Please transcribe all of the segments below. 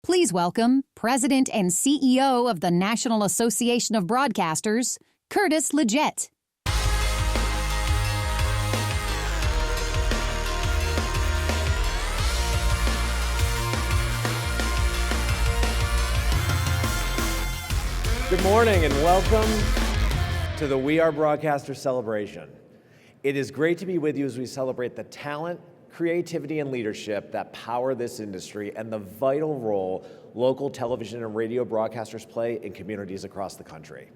Please welcome President and CEO of the National Association of Broadcasters, Curtis Leggett. Good morning and welcome to the We Are Broadcasters celebration. It is great to be with you as we celebrate the talent, creativity, and leadership that power this industry and the vital role local television and radio broadcasters play in communities across the country.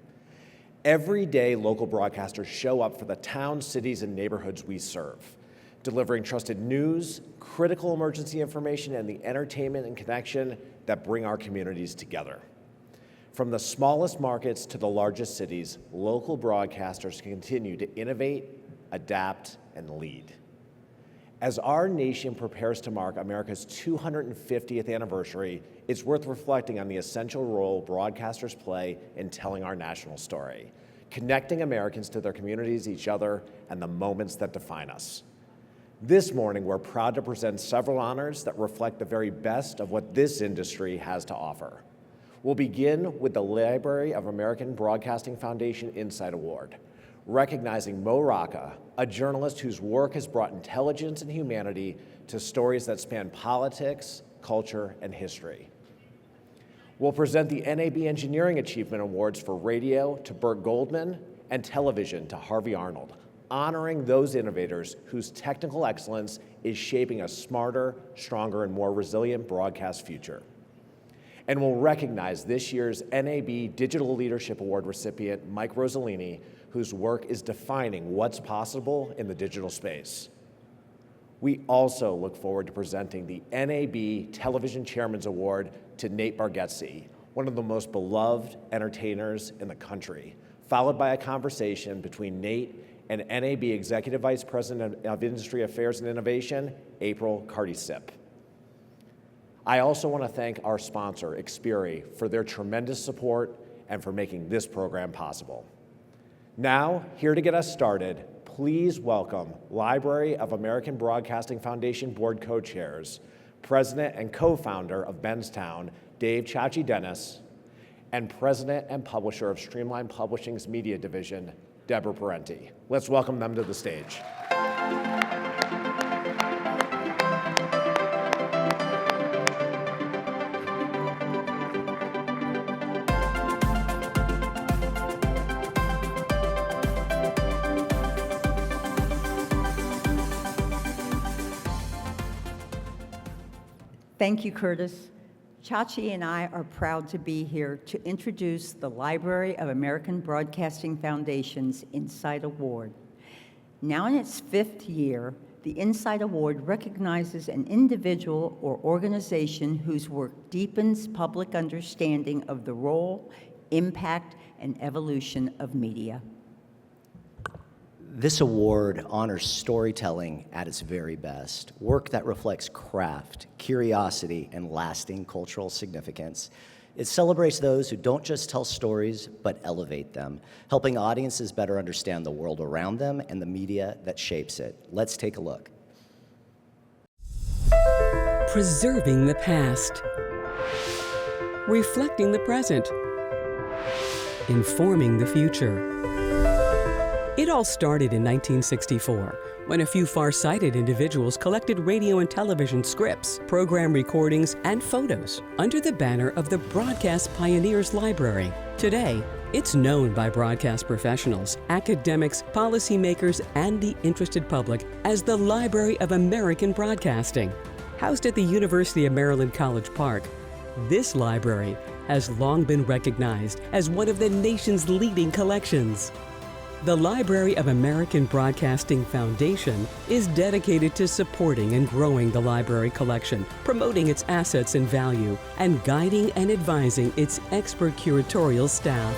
Every day, local broadcasters show up for the towns, cities, and neighborhoods we serve, delivering trusted news, critical emergency information, and the entertainment and connection that bring our communities together. From the smallest markets to the largest cities, local broadcasters continue to innovate, adapt, and lead. As our nation prepares to mark America's 250th anniversary, it's worth reflecting on the essential role broadcasters play in telling our national story, connecting Americans to their communities, each other, and the moments that define us. This morning, we're proud to present several honors that reflect the very best of what this industry has to offer. We'll begin with the Library of American Broadcasting Foundation Insight Award, recognizing Mo Rocca, a journalist whose work has brought intelligence and humanity to stories that span politics, culture, and history. We'll present the NAB Engineering Achievement Awards for radio to Burt Goldman and television to Harvey Arnold, honoring those innovators whose technical excellence is shaping a smarter, stronger, and more resilient broadcast future. And we'll recognize this year's NAB Digital Leadership Award recipient, Mike Rossellini, whose work is defining what's possible in the digital space. We also look forward to presenting the NAB Television Chairman's Award to Nate Bargatze, one of the most beloved entertainers in the country, followed by a conversation between Nate and NAB Executive Vice President of Industry Affairs and Innovation, April Carty-Sip. I also want to thank our sponsor, Xperi, for their tremendous support and for making this program possible. Now, here to get us started, please welcome Library of American Broadcasting Foundation Board Co-Chairs, President and Co-Founder of Benstown, Dave Chachi Dennis, and President and Publisher of Streamline Publishing's Media Division, Deborah Parenti. Let's welcome them to the stage. Thank you, Curtis. Chachi and I are proud to be here to introduce the Library of American Broadcasting Foundation's Insight Award. Now in its 5th year, the Insight Award recognizes an individual or organization whose work deepens public understanding of the role, impact, and evolution of media. This award honors storytelling at its very best, work that reflects craft, curiosity, and lasting cultural significance. It celebrates those who don't just tell stories, but elevate them, helping audiences better understand the world around them and the media that shapes it. Let's take a look. Preserving the past. Reflecting the present. Informing the future. It all started in 1964, when a few far-sighted individuals collected radio and television scripts, program recordings, and photos under the banner of the Broadcast Pioneers Library. Today, it's known by broadcast professionals, academics, policymakers, and the interested public as the Library of American Broadcasting. Housed at the University of Maryland College Park, this library has long been recognized as one of the nation's leading collections. The Library of American Broadcasting Foundation is dedicated to supporting and growing the library collection, promoting its assets and value, and guiding and advising its expert curatorial staff.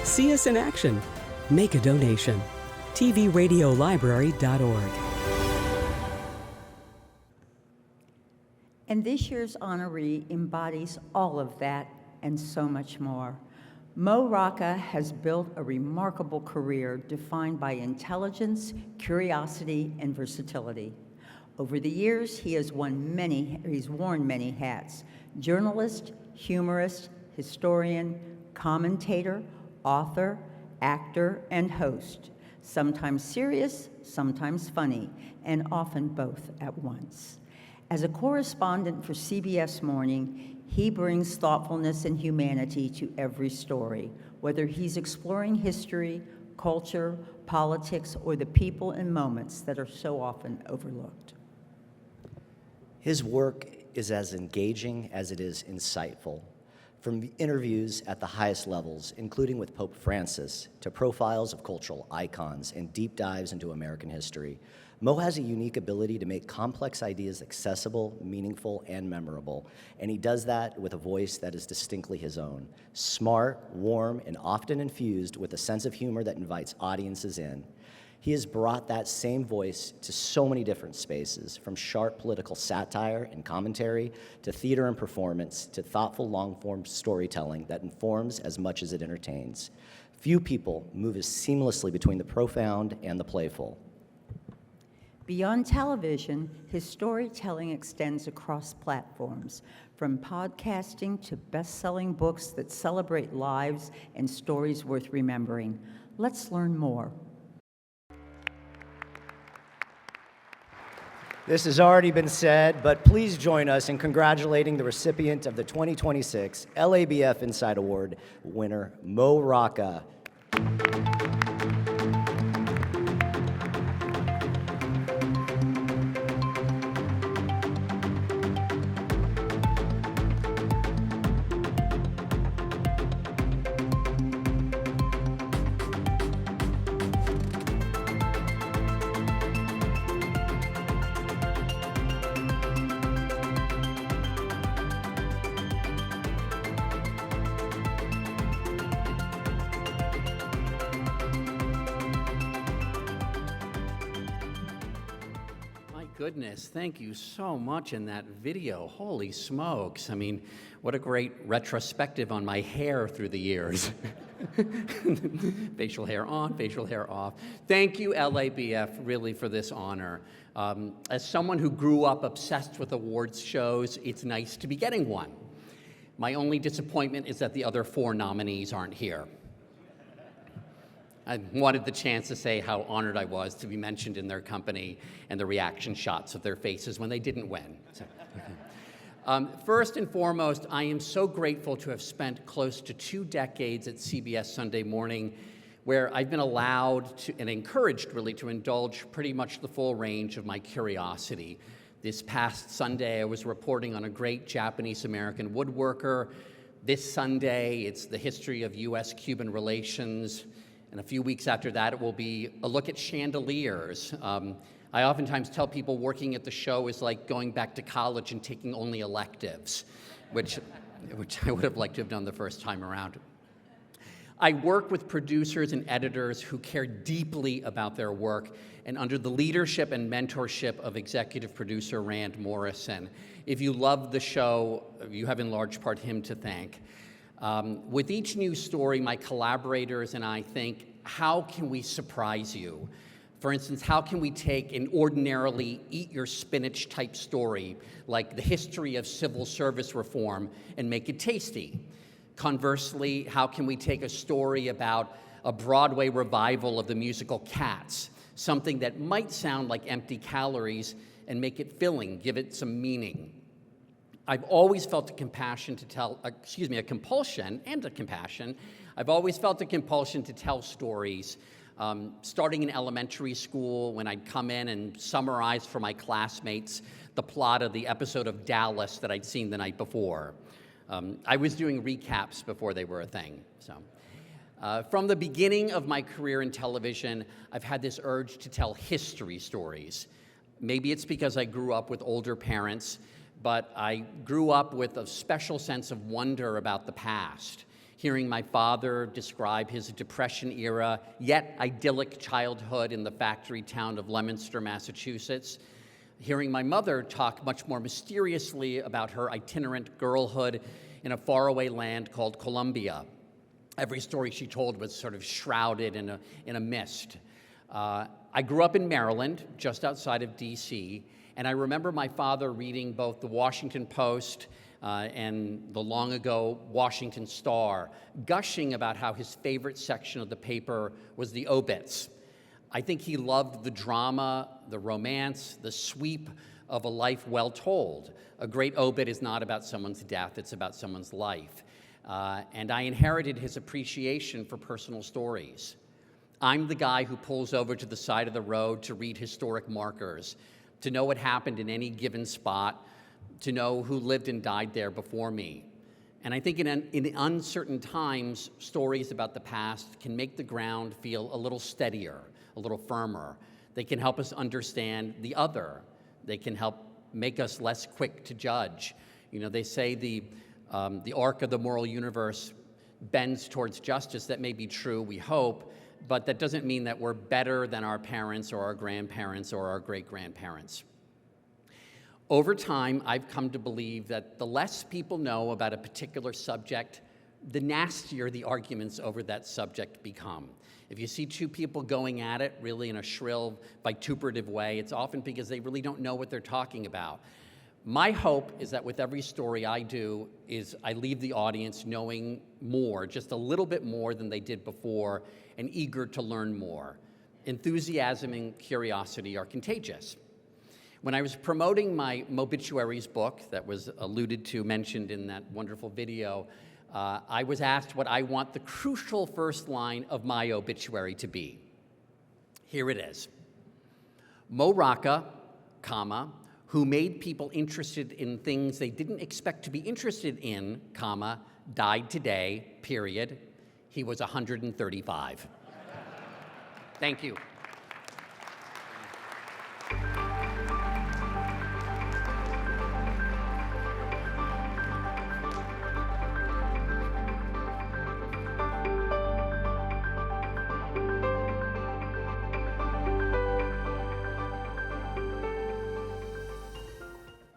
See us in action. Make a donation. tvradiolibrary.org. And this year's honoree embodies all of that and so much more. Mo Rocca has built a remarkable career defined by intelligence, curiosity, and versatility. Over the years, he's worn many hats: journalist, humorist, historian, commentator, author, actor, and host. Sometimes serious, sometimes funny, and often both at once. As a correspondent for CBS Morning, he brings thoughtfulness and humanity to every story, whether he's exploring history, culture, politics, or the people and moments that are so often overlooked. His work is as engaging as it is insightful. From interviews at the highest levels, including with Pope Francis, to profiles of cultural icons and deep dives into American history, Mo has a unique ability to make complex ideas accessible, meaningful, and memorable, and he does that with a voice that is distinctly his own. Smart, warm, and often infused with a sense of humor that invites audiences in. He has brought that same voice to so many different spaces, from sharp political satire and commentary, to theater and performance, to thoughtful long-form storytelling that informs as much as it entertains. Few people move as seamlessly between the profound and the playful. Beyond television, his storytelling extends across platforms, from podcasting to best-selling books that celebrate lives and stories worth remembering. Let's learn more. This has already been said, but please join us in congratulating the recipient of the 2026 LABF Insight Award winner, Mo Rocca. Goodness, thank you so much in that video. Holy smokes. I mean, what a great retrospective on my hair through the years. Facial hair on, facial hair off. Thank you, LABF, really, for this honor. As someone who grew up obsessed with awards shows, it's nice to be getting one. My only disappointment is that the other 4 nominees aren't here. I wanted the chance to say how honored I was to be mentioned in their company and the reaction shots of their faces when they didn't win. So, first and foremost, I am so grateful to have spent close to 2 decades at CBS Sunday Morning, where I've been allowed to, and encouraged really, to indulge pretty much the full range of my curiosity. This past Sunday, I was reporting on a great Japanese-American woodworker. This Sunday, it's the history of U.S.-Cuban relations. And a few weeks after that, it will be a look at chandeliers. I oftentimes tell people working at the show is like going back to college and taking only electives, which I would have liked to have done the first time around. I work with producers and editors who care deeply about their work, and under the leadership and mentorship of executive producer Rand Morrison. If you love the show, you have in large part him to thank. With each new story, my collaborators and I think, how can we surprise you? For instance, how can we take an ordinarily eat-your-spinach type story, like the history of civil service reform, and make it tasty? Conversely, how can we take a story about a Broadway revival of the musical Cats, something that might sound like empty calories, and make it filling, give it some meaning? I've always felt a compulsion to tell stories, starting in elementary school when I'd come in and summarize for my classmates the plot of the episode of Dallas that I'd seen the night before. I was doing recaps before they were a thing. So, from the beginning of my career in television, I've had this urge to tell history stories. Maybe it's because I grew up with older parents, but I grew up with a special sense of wonder about the past. Hearing my father describe his Depression-era, yet idyllic childhood in the factory town of Leominster, Massachusetts. Hearing my mother talk much more mysteriously about her itinerant girlhood in a faraway land called Colombia. Every story she told was sort of shrouded in a mist. I grew up in Maryland, just outside of D.C., And I remember my father reading both the Washington Post and the long ago Washington Star, gushing about how his favorite section of the paper was the obits. I think he loved the drama, the romance, the sweep of a life well told. A great obit is not about someone's death, it's about someone's life. And I inherited his appreciation for personal stories. I'm the guy who pulls over to the side of the road to read historic markers, to know what happened in any given spot, to know who lived and died there before me. And I think in uncertain times, stories about the past can make the ground feel a little steadier, a little firmer. They can help us understand the other. They can help make us less quick to judge. You know, they say the arc of the moral universe bends towards justice. That may be true, we hope, but that doesn't mean that we're better than our parents or our grandparents or our great-grandparents. Over time, I've come to believe that the less people know about a particular subject, the nastier the arguments over that subject become. If you see two people going at it really in a shrill, vituperative way, it's often because they really don't know what they're talking about. My hope is that with every story I do is I leave the audience knowing more, just a little bit more than they did before, and eager to learn more. Enthusiasm and curiosity are contagious. When I was promoting my Mobituaries book that was alluded to, mentioned in that wonderful video, I was asked what I want the crucial first line of my obituary to be. Here it is. Mo Rocca, comma, who made people interested in things they didn't expect to be interested in, comma, died today, period. He was 135. Thank you.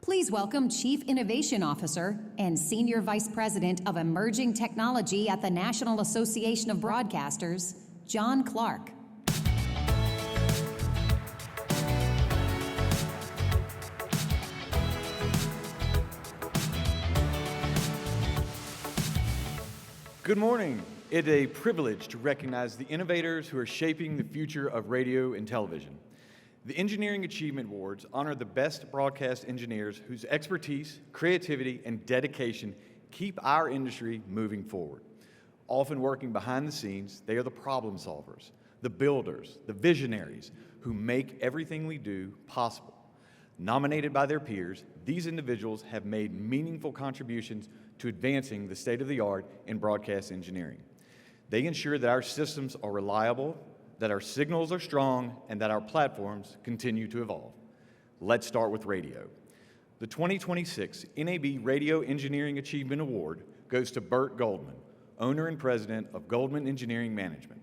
Please welcome Chief Innovation Officer and Senior Vice President of Emerging Technology at the National Association of Broadcasters, John Clark. Good morning. It's a privilege to recognize the innovators who are shaping the future of radio and television. The Engineering Achievement Awards honor the best broadcast engineers whose expertise, creativity, and dedication keep our industry moving forward. Often working behind the scenes, they are the problem solvers, the builders, the visionaries who make everything we do possible. Nominated by their peers, these individuals have made meaningful contributions to advancing the state-of-the-art in broadcast engineering. They ensure that our systems are reliable, that our signals are strong, and that our platforms continue to evolve. Let's start with radio. The 2026 NAB Radio Engineering Achievement Award goes to Bert Goldman, owner and president of Goldman Engineering Management.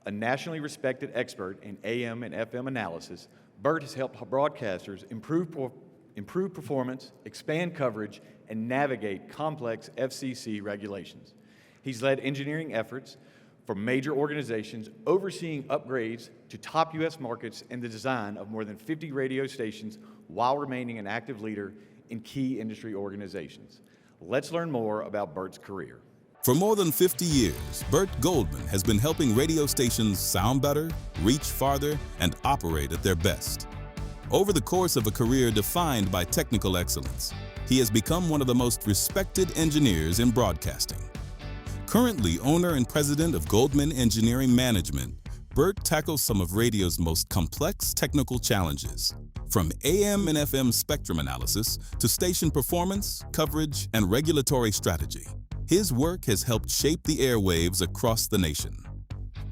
A nationally respected expert in AM and FM analysis, Bert has helped broadcasters improve performance, expand coverage, and navigate complex FCC regulations. He's led engineering efforts for major organizations, overseeing upgrades to top U.S. markets and the design of more than 50 radio stations while remaining an active leader in key industry organizations. Let's learn more about Bert's career. For more than 50 years, Bert Goldman has been helping radio stations sound better, reach farther, and operate at their best. Over the course of a career defined by technical excellence, he has become one of the most respected engineers in broadcasting. Currently owner and president of Goldman Engineering Management, Bert tackles some of radio's most complex technical challenges, from AM and FM spectrum analysis to station performance, coverage, and regulatory strategy. His work has helped shape the airwaves across the nation.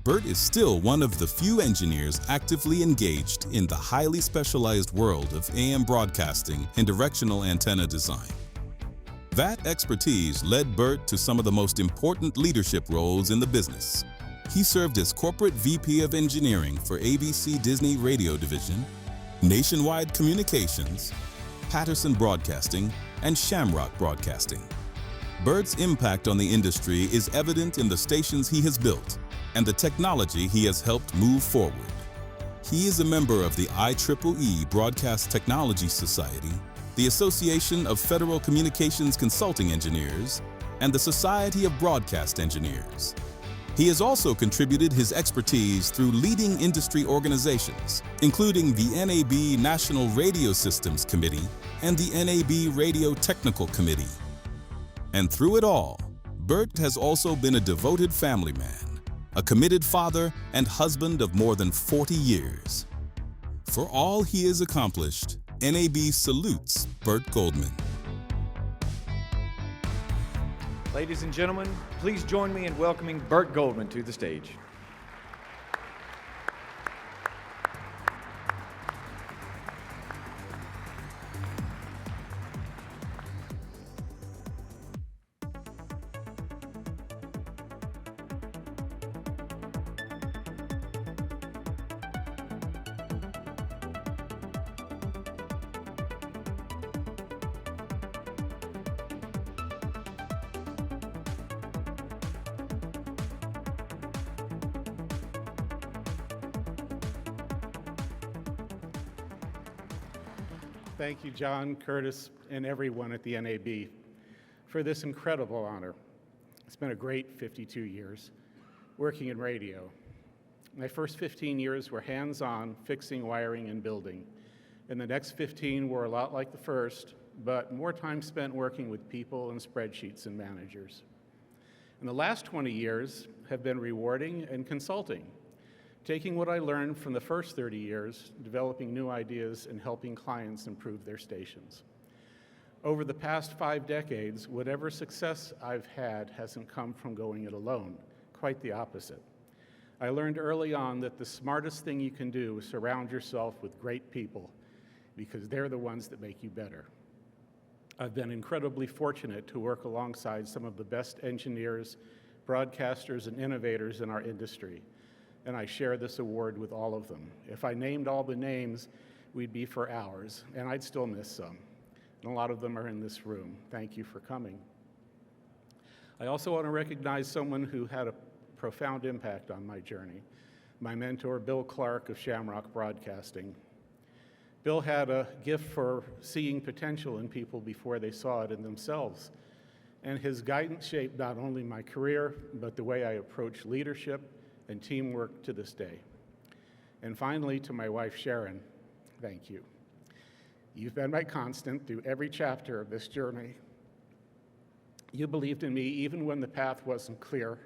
Bert is still one of the few engineers actively engaged in the highly specialized world of AM broadcasting and directional antenna design. That expertise led Bert to some of the most important leadership roles in the business. He served as Corporate VP of Engineering for ABC Disney Radio Division, Nationwide Communications, Patterson Broadcasting, and Shamrock Broadcasting. Bert's impact on the industry is evident in the stations he has built and the technology he has helped move forward. He is a member of the IEEE Broadcast Technology Society, the Association of Federal Communications Consulting Engineers, and the Society of Broadcast Engineers. He has also contributed his expertise through leading industry organizations, including the NAB National Radio Systems Committee and the NAB Radio Technical Committee. And through it all, Bert has also been a devoted family man, a committed father and husband of more than 40 years. For all he has accomplished, NAB salutes Bert Goldman. Ladies and gentlemen, please join me in welcoming Bert Goldman to the stage. Thank you, John, Curtis, and everyone at the NAB for this incredible honor. It's been a great 52 years working in radio. My first 15 years were hands-on, fixing, wiring, and building. And the next 15 were a lot like the first, but more time spent working with people and spreadsheets and managers. And the last 20 years have been rewarding and consulting, taking what I learned from the first 30 years, developing new ideas, and helping clients improve their stations. Over the past 5 decades, whatever success I've had hasn't come from going it alone, quite the opposite. I learned early on that the smartest thing you can do is surround yourself with great people, because they're the ones that make you better. I've been incredibly fortunate to work alongside some of the best engineers, broadcasters, and innovators in our industry, and I share this award with all of them. If I named all the names, we'd be for hours, and I'd still miss some. And a lot of them are in this room. Thank you for coming. I also want to recognize someone who had a profound impact on my journey, my mentor, Bill Clark of Shamrock Broadcasting. Bill had a gift for seeing potential in people before they saw it in themselves, and his guidance shaped not only my career, but the way I approach leadership and teamwork to this day. And finally, to my wife, Sharon, thank you. You've been my constant through every chapter of this journey. You believed in me even when the path wasn't clear,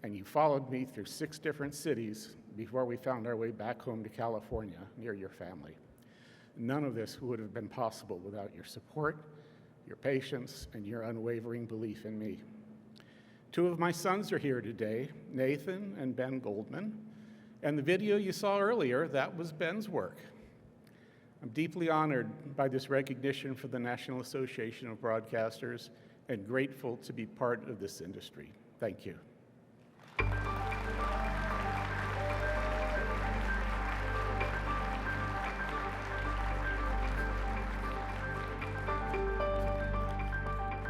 and you followed me through 6 different cities before we found our way back home to California, near your family. None of this would have been possible without your support, your patience, and your unwavering belief in me. 2 of my sons are here today, Nathan and Ben Goldman, and the video you saw earlier, that was Ben's work. I'm deeply honored by this recognition for the National Association of Broadcasters and grateful to be part of this industry. Thank you.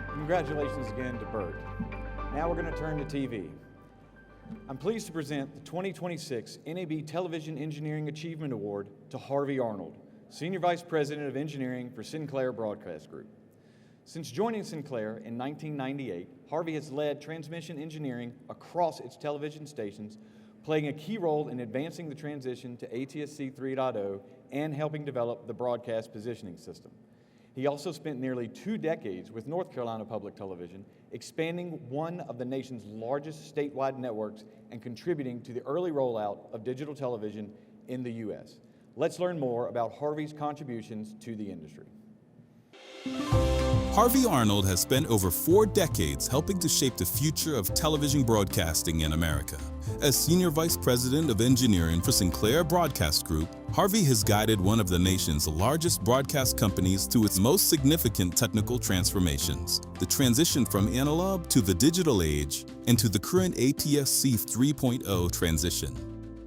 Congratulations again to Bert. Now we're going to turn to TV. I'm pleased to present the 2026 NAB Television Engineering Achievement Award to Harvey Arnold, Senior Vice President of Engineering for Sinclair Broadcast Group. Since joining Sinclair in 1998, Harvey has led transmission engineering across its television stations, playing a key role in advancing the transition to ATSC 3.0 and helping develop the broadcast positioning system. He also spent nearly 2 decades with North Carolina Public Television, expanding one of the nation's largest statewide networks and contributing to the early rollout of digital television in the U.S. Let's learn more about Harvey's contributions to the industry. Harvey Arnold has spent over 4 decades helping to shape the future of television broadcasting in America. As Senior Vice President of Engineering for Sinclair Broadcast Group, Harvey has guided one of the nation's largest broadcast companies through its most significant technical transformations, the transition from analog to the digital age and to the current ATSC 3.0 transition.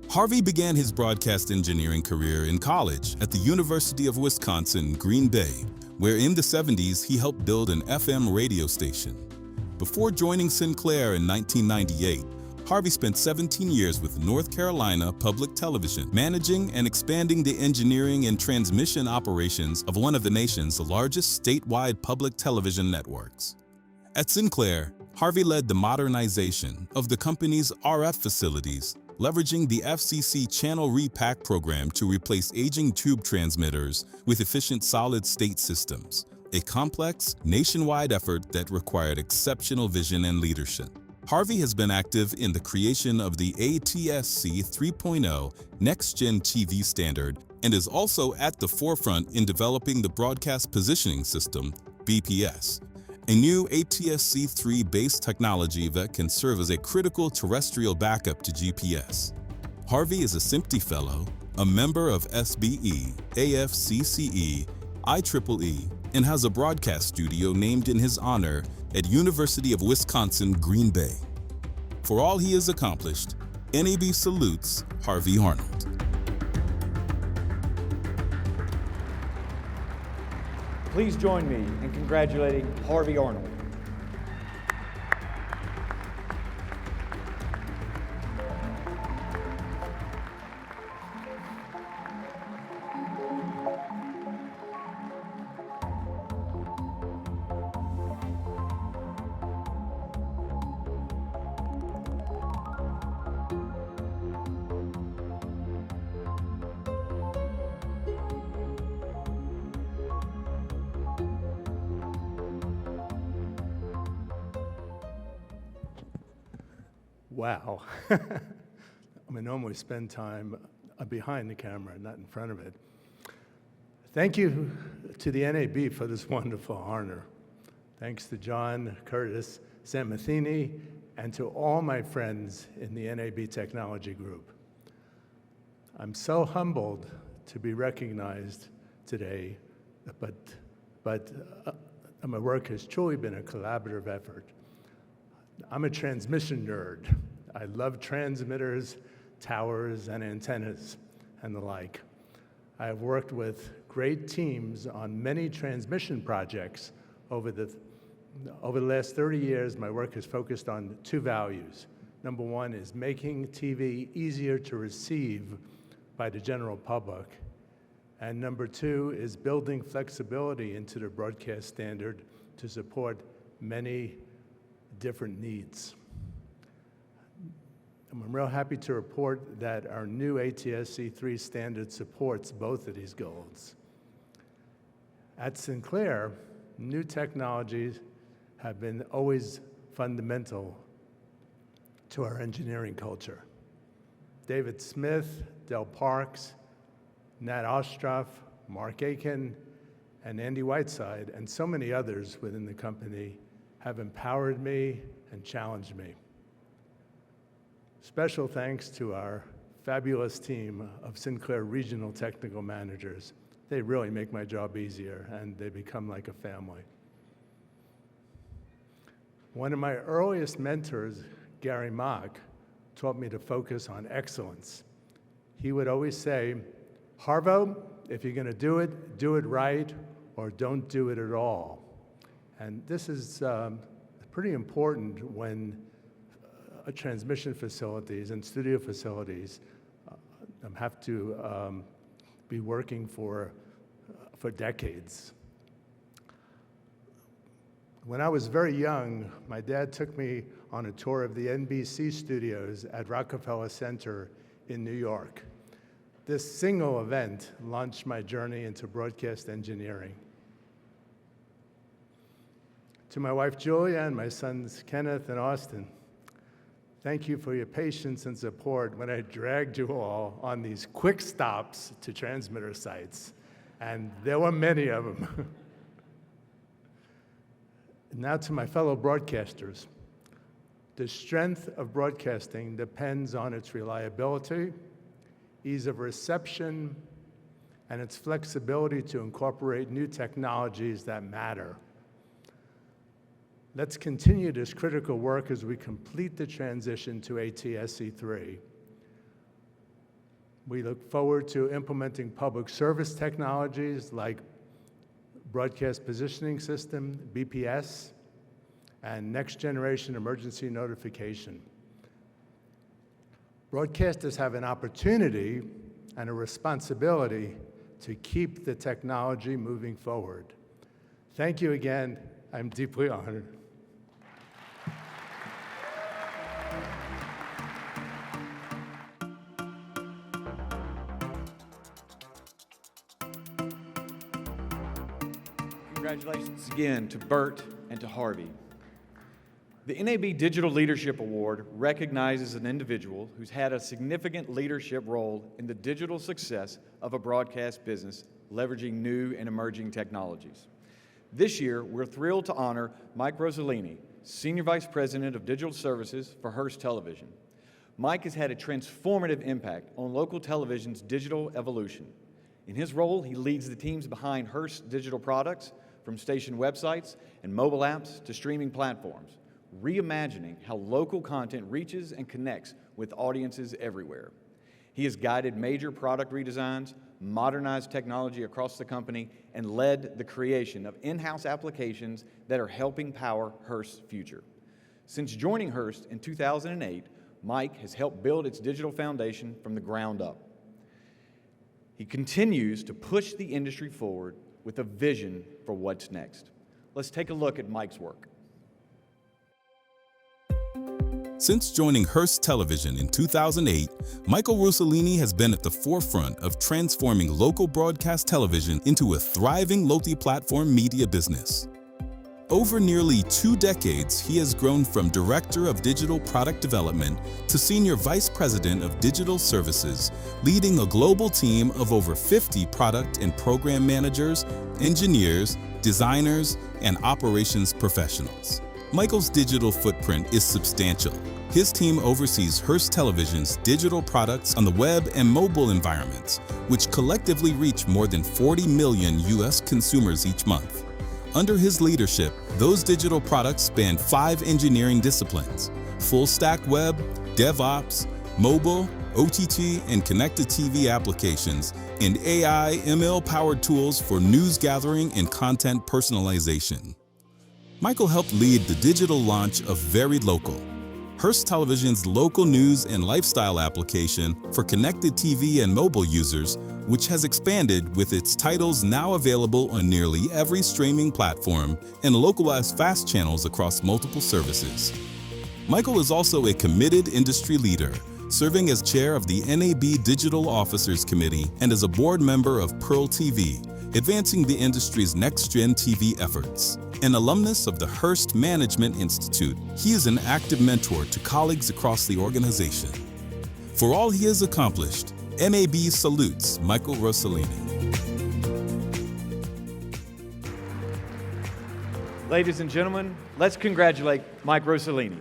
Harvey began his broadcast engineering career in college at the University of Wisconsin, Green Bay, where in the 70s he helped build an FM radio station. Before joining Sinclair in 1998, Harvey spent 17 years with North Carolina Public Television, managing and expanding the engineering and transmission operations of one of the nation's largest statewide public television networks. At Sinclair, Harvey led the modernization of the company's RF facilities, leveraging the FCC Channel Repack program to replace aging tube transmitters with efficient solid-state systems, a complex, nationwide effort that required exceptional vision and leadership. Harvey has been active in the creation of the ATSC 3.0 Next-Gen TV standard and is also at the forefront in developing the Broadcast Positioning System, BPS, a new ATSC-3-based technology that can serve as a critical terrestrial backup to GPS. Harvey is a SMPTE Fellow, a member of SBE, AFCCE, IEEE, and has a broadcast studio named in his honor at University of Wisconsin, Green Bay. For all he has accomplished, NAB salutes Harvey Arnold. Please join me in congratulating Harvey Arnold. Wow. I normally spend time behind the camera, not in front of it. Thank you to the NAB for this wonderful honor. Thanks to John, Curtis, Sam Matheny, and to all my friends in the NAB Technology Group. I'm so humbled to be recognized today, but my work has truly been a collaborative effort. I'm a transmission nerd. I love transmitters, towers, and antennas, and the like. I have worked with great teams on many transmission projects over the last 30 years. My work has focused on two values. Number one is making TV easier to receive by the general public. And number two is building flexibility into the broadcast standard to support many different needs. I'm real happy to report that our new ATSC-3 standard supports both of these goals. At Sinclair, new technologies have been always fundamental to our engineering culture. David Smith, Del Parks, Nat Ostroff, Mark Aiken, and Andy Whiteside, and so many others within the company have empowered me and challenged me. Special thanks to our fabulous team of Sinclair regional technical managers. They really make my job easier, and they become like a family. One of my earliest mentors, Gary Mock, taught me to focus on excellence. He would always say, Harvo, if you're gonna do it right, or don't do it at all. And this is pretty important when transmission facilities and studio facilities have to be working for decades. When I was very young, my dad took me on a tour of the NBC studios at Rockefeller Center in New York. This single event launched my journey into broadcast engineering. To my wife Julia and my sons Kenneth and Austin, thank you for your patience and support when I dragged you all on these quick stops to transmitter sites, and there were many of them. Now to my fellow broadcasters, the strength of broadcasting depends on its reliability, ease of reception, and its flexibility to incorporate new technologies that matter. Let's continue this critical work as we complete the transition to ATSC-3. We look forward to implementing public service technologies like Broadcast Positioning System, BPS, and Next Generation Emergency Notification. Broadcasters have an opportunity and a responsibility to keep the technology moving forward. Thank you again. I'm deeply honored. Congratulations again to Bert and to Harvey. The NAB Digital Leadership Award recognizes an individual who's had a significant leadership role in the digital success of a broadcast business, leveraging new and emerging technologies. This year, we're thrilled to honor Mike Rossellini, Senior Vice President of Digital Services for Hearst Television. Mike has had a transformative impact on local television's digital evolution. In his role, he leads the teams behind Hearst digital products, from station websites and mobile apps to streaming platforms, reimagining how local content reaches and connects with audiences everywhere. He has guided major product redesigns, modernized technology across the company, and led the creation of in-house applications that are helping power Hearst's future. Since joining Hearst in 2008, Mike has helped build its digital foundation from the ground up. He continues to push the industry forward with a vision for what's next. Let's take a look at Mike's work. Since joining Hearst Television in 2008, Michael Rossellini has been at the forefront of transforming local broadcast television into a thriving multi-platform media business. Over nearly 2 decades, he has grown from Director of Digital Product Development to Senior Vice President of Digital Services, leading a global team of over 50 product and program managers, engineers, designers, and operations professionals. Michael's digital footprint is substantial. His team oversees Hearst Television's digital products on the web and mobile environments, which collectively reach more than 40 million U.S. consumers each month. Under his leadership, those digital products span 5 engineering disciplines: full-stack web, DevOps, mobile, OTT, and connected TV applications, and AI, ML-powered tools for news gathering and content personalization. Michael helped lead the digital launch of Very Local, Hearst Television's local news and lifestyle application for connected TV and mobile users, which has expanded with its titles now available on nearly every streaming platform and localized fast channels across multiple services. Michael is also a committed industry leader, serving as chair of the NAB Digital Officers Committee and as a board member of Pearl TV, advancing the industry's next-gen TV efforts. An alumnus of the Hearst Management Institute, he is an active mentor to colleagues across the organization. For all he has accomplished, NAB salutes Michael Rossellini. Ladies and gentlemen, let's congratulate Mike Rossellini.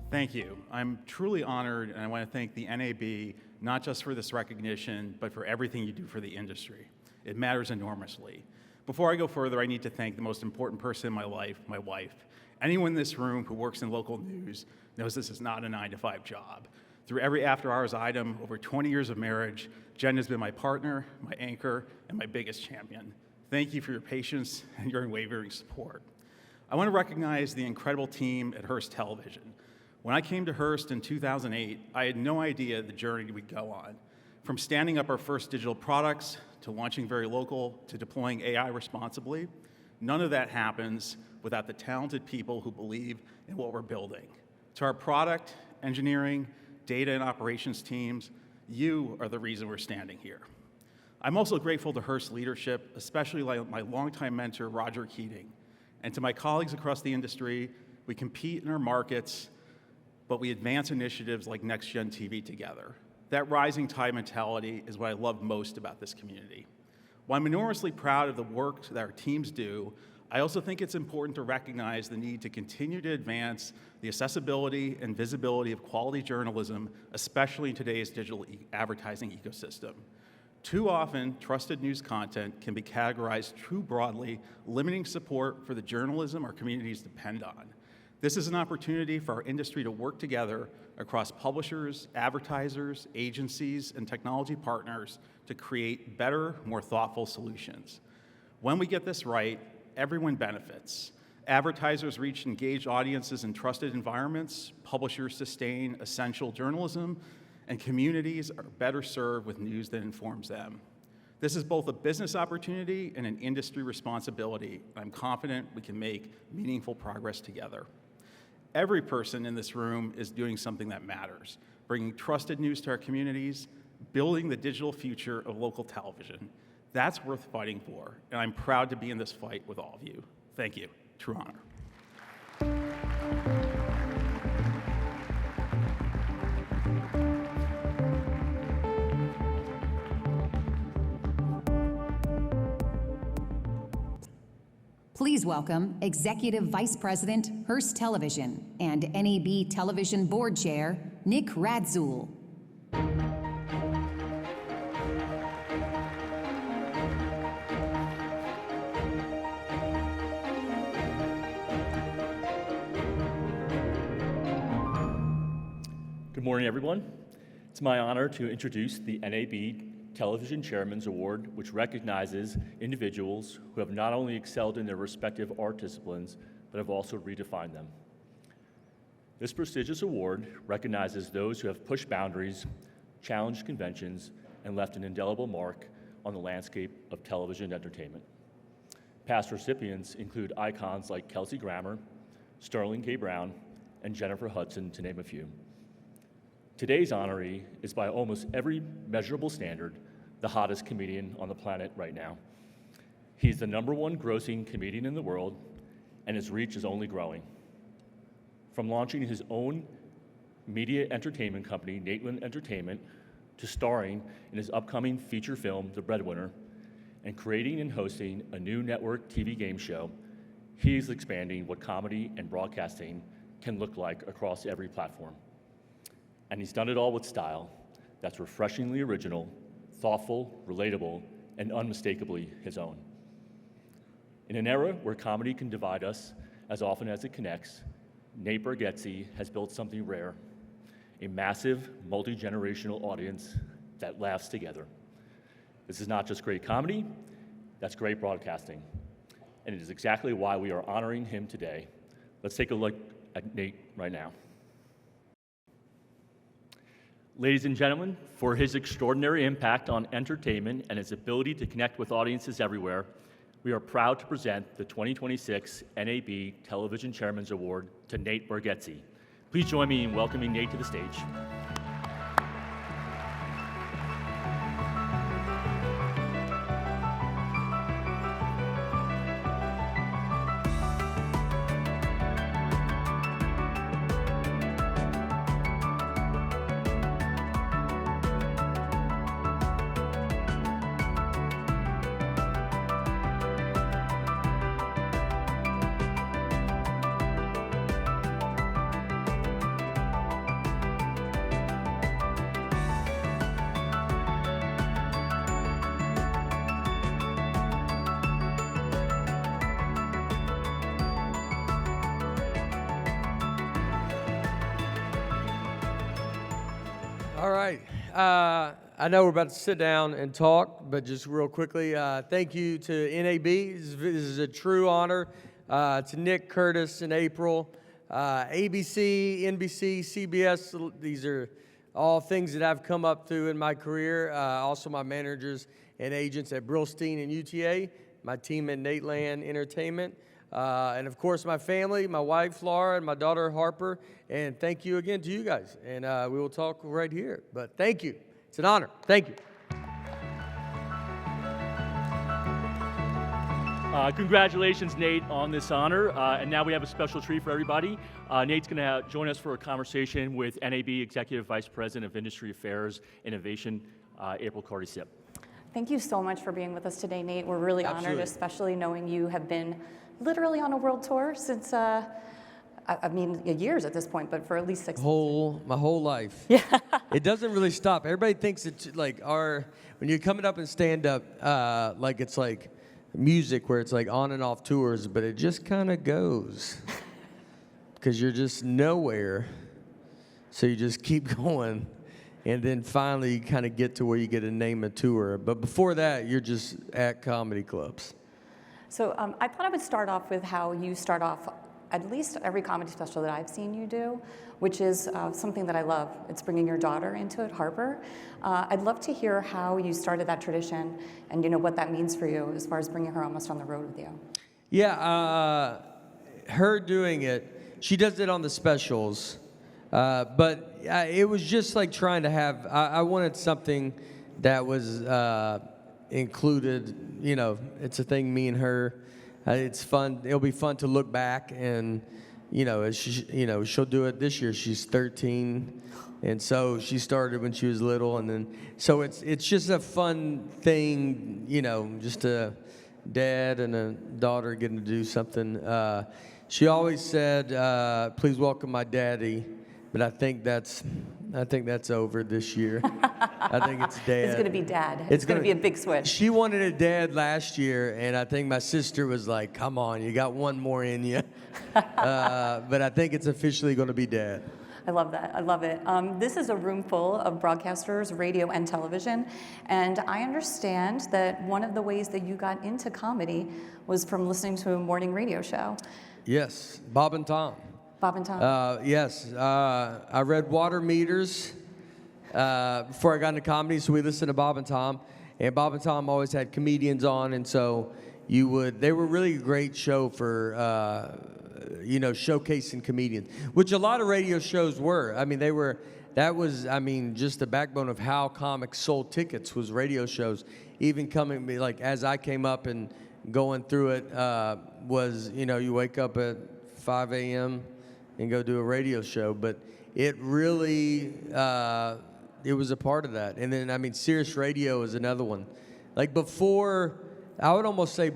Thank you. I'm truly honored, and I want to thank the NAB, not just for this recognition, but for everything you do for the industry. It matters enormously. Before I go further, I need to thank the most important person in my life, my wife. Anyone in this room who works in local news knows this is not a 9-to-5 job. Through every after-hours item, over 20 years of marriage, Jen has been my partner, my anchor, and my biggest champion. Thank you for your patience and your unwavering support. I want to recognize the incredible team at Hearst Television. When I came to Hearst in 2008, I had no idea the journey we'd go on. From standing up our first digital products, to launching Very Local, to deploying AI responsibly, none of that happens without the talented people who believe in what we're building. To our product, engineering, data, and operations teams, you are the reason we're standing here. I'm also grateful to Hearst leadership, especially my longtime mentor, Roger Keating. And to my colleagues across the industry, we compete in our markets, but we advance initiatives like Next Gen TV together. That rising tide mentality is what I love most about this community. While I'm enormously proud of the work that our teams do, I also think it's important to recognize the need to continue to advance the accessibility and visibility of quality journalism, especially in today's digital advertising ecosystem. Too often, trusted news content can be categorized too broadly, limiting support for the journalism our communities depend on. This is an opportunity for our industry to work together across publishers, advertisers, agencies, and technology partners to create better, more thoughtful solutions. When we get this right, everyone benefits. Advertisers reach engaged audiences in trusted environments, publishers sustain essential journalism, and communities are better served with news that informs them. This is both a business opportunity and an industry responsibility. I'm confident we can make meaningful progress together. Every person in this room is doing something that matters, bringing trusted news to our communities, building the digital future of local television. That's worth fighting for, and I'm proud to be in this fight with all of you. Thank you. True honor. Please welcome Executive Vice President, Hearst Television, and NAB Television Board Chair, Nick Radzul. Good morning, everyone. It's my honor to introduce the NAB Television Chairman's Award, which recognizes individuals who have not only excelled in their respective art disciplines, but have also redefined them. This prestigious award recognizes those who have pushed boundaries, challenged conventions, and left an indelible mark on the landscape of television entertainment. Past recipients include icons like Kelsey Grammer, Sterling K. Brown, and Jennifer Hudson, to name a few. Today's honoree is, by almost every measurable standard, the hottest comedian on the planet right now. He's the #1 grossing comedian in the world, and his reach is only growing. From launching his own media entertainment company, Nateland Entertainment, to starring in his upcoming feature film, The Breadwinner, and creating and hosting a new network TV game show, he is expanding what comedy and broadcasting can look like across every platform. And he's done it all with style that's refreshingly original, thoughtful, relatable, and unmistakably his own. In an era where comedy can divide us as often as it connects, Nate Bargatze has built something rare, a massive, multi-generational audience that laughs together. This is not just great comedy, that's great broadcasting. And it is exactly why we are honoring him today. Let's take a look at Nate right now. Ladies and gentlemen, for his extraordinary impact on entertainment and his ability to connect with audiences everywhere, we are proud to present the 2026 NAB Television Chairman's Award to Nate Bargatze. Please join me in welcoming Nate to the stage. All right. I know we're about to sit down and talk, but just real quickly, thank you to NAB. This is a true honor. To Nick, Curtis, and April, ABC, NBC, CBS. These are all things that I've come up through in my career. Also my managers and agents at Brillstein and UTA, my team at Nateland Entertainment, and of course my family, my wife Laura and my daughter Harper, and thank you again to you guys. And we will talk right here, but thank you. It's an honor. Thank you. Congratulations, Nate, on this honor. And now we have a special treat for everybody. Nate's going to join us for a conversation with NAB Executive Vice President of Industry Affairs Innovation, April Carty-Sip. Thank you so much for being with us today, Nate. We're really honored, especially knowing you have been literally on a world tour since, I mean, years at this point, but for at least 6 months. My whole life. Yeah. It doesn't really stop. Everybody thinks it's like when you're coming up and stand up, like it's like music where it's like on and off tours, but it just kind of goes because you're just nowhere. So you just keep going. And then finally you kind of get to where you get to name a tour. But before that, you're just at comedy clubs. So I thought I would start off with how you start off at least every comedy special that I've seen you do, which is something that I love. It's bringing your daughter into it, Harper. I'd love to hear how you started that tradition and what that means for you as far as bringing her almost on the road with you. Yeah, her doing it, she does it on the specials. But it was just like trying to have, I wanted something that was included, it's a thing, me and her. It's fun. It'll be fun to look back and, as she'll do it this year. She's 13, and so she started when she was little, and then so it's just a fun thing, just a dad and a daughter getting to do something. She always said, "Please welcome my daddy," but I think that's over this year. I think it's dad. It's going to be dad. It's going to be a big switch. She wanted a dad last year, and I think my sister was like, "Come on, you got one more in you." But I think it's officially going to be dad. I love that. I love it. This is a room full of broadcasters, radio and television, and I understand that one of the ways that you got into comedy was from listening to a morning radio show. Yes, Bob and Tom. Bob and Tom? Yes. I read Water Meters before I got into comedy, so we listened to Bob and Tom. And Bob and Tom always had comedians on, and so they were really a great show for, showcasing comedians, which a lot of radio shows were. I mean, just the backbone of how comics sold tickets was radio shows. Even coming, like, as I came up and going through it, was, you wake up at 5 a.m., and go do a radio show, but it really, it was a part of that. And then, Sirius Radio is another one. Like before, I would almost say,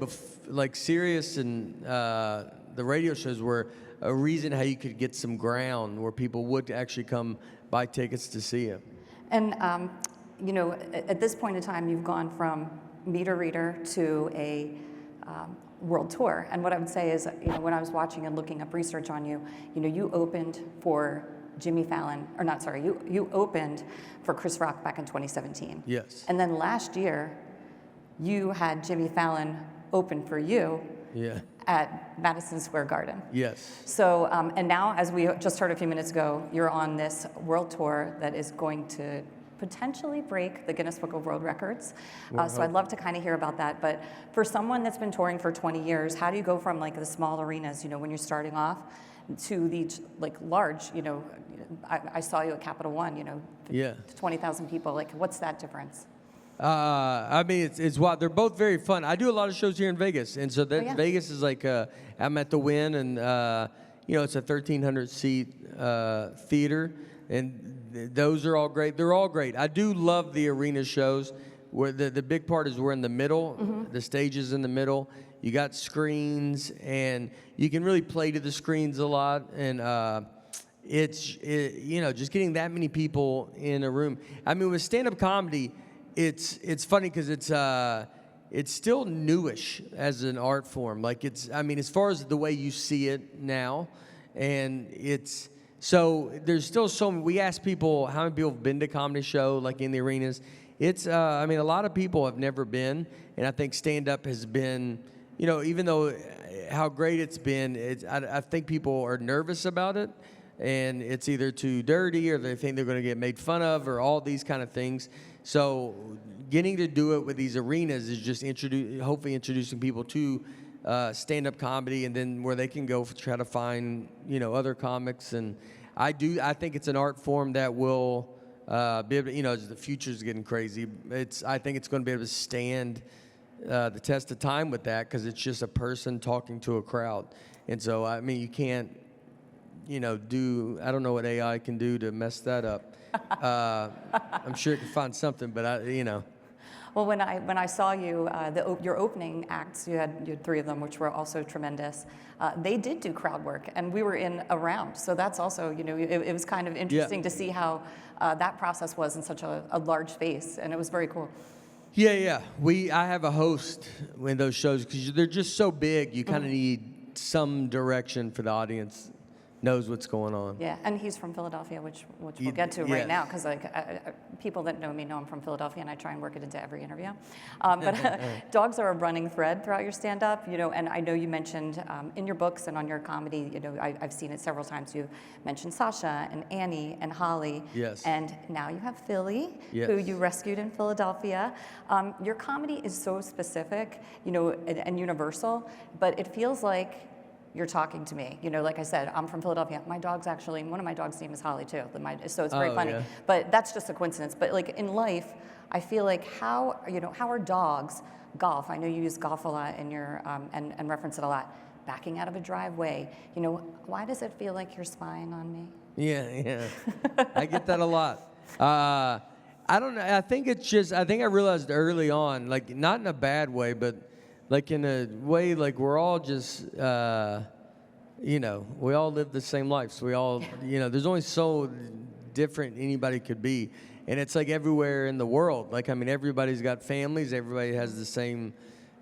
like Sirius and the radio shows were a reason how you could get some ground where people would actually come buy tickets to see it. And, at this point in time, you've gone from meter reader to a world tour. And what I would say is, when I was watching and looking up research on you, you opened for Jimmy Fallon, or not, sorry, you opened for Chris Rock back in 2017. Yes. And then last year, you had Jimmy Fallon open for you at Madison Square Garden. Yes. So, and now, as we just heard a few minutes ago, you're on this world tour that is going to potentially break the Guinness Book of World Records. So I'd love to kind of hear about that. But for someone that's been touring for 20 years, how do you go from like the small arenas, when you're starting off, to the like large, I saw you at Capital One, 20,000 people. Like, what's that difference? It's wild. They're both very fun. I do a lot of shows here in Vegas, and so Vegas is like I'm at the Wynn, and it's a 1,300 seat theater. And those are all great. They're all great. I do love the arena shows where the big part is we're in the middle. Mm-hmm. The stage is in the middle. You got screens, and you can really play to the screens a lot. And just getting that many people in a room. With stand-up comedy, it's funny because it's still newish as an art form. Like as far as the way you see it now, and it's. So there's still so many. We ask people how many people have been to comedy show, like in the arenas. It's, a lot of people have never been, and I think stand-up has been, even though how great it's been, I think people are nervous about it, and it's either too dirty or they think they're going to get made fun of or all these kind of things. So getting to do it with these arenas is just hopefully introducing people to stand-up comedy, and then where they can go try to find other comics. And I think it's an art form that will be able to, as the future's getting crazy, I think it's going to be able to stand the test of time with that, because it's just a person talking to a crowd. And so you can't I don't know what AI can do to mess that up. I'm sure it can find something, but Well, when I saw you, your opening acts, you had 3 of them, which were also tremendous. They did do crowd work, and we were in a round. So that's also, it was kind of interesting to see how that process was in such a large space, and it was very cool. Yeah. I have a host in those shows because they're just so big. You kind of need some direction for the audience knows what's going on. Yeah, and he's from Philadelphia, which we'll get to right now, because people that know me know I'm from Philadelphia, and I try and work it into every interview. But dogs are a running thread throughout your stand-up, and I know you mentioned in your books and on your comedy, I've seen it several times. You've mentioned Sasha and Annie and Holly. Yes. And now you have Philly, Yes. who you rescued in Philadelphia. Your comedy is so specific, and universal, but it feels like you're talking to me. Like I said, I'm from Philadelphia. My dog's actually, one of my dogs' name is Holly too. So it's very funny. Yeah. But that's just a coincidence. But like in life, I feel like how are dogs, golf, I know you use golf a lot in your, and reference it a lot, backing out of a driveway, why does it feel like you're spying on me? Yeah. I get that a lot. I don't know. I think I realized early on, like not in a bad way, but like in a way, like we're all just, we all live the same life. So we all, there's only so different anybody could be. And it's like everywhere in the world. Like, everybody's got families. Everybody has the same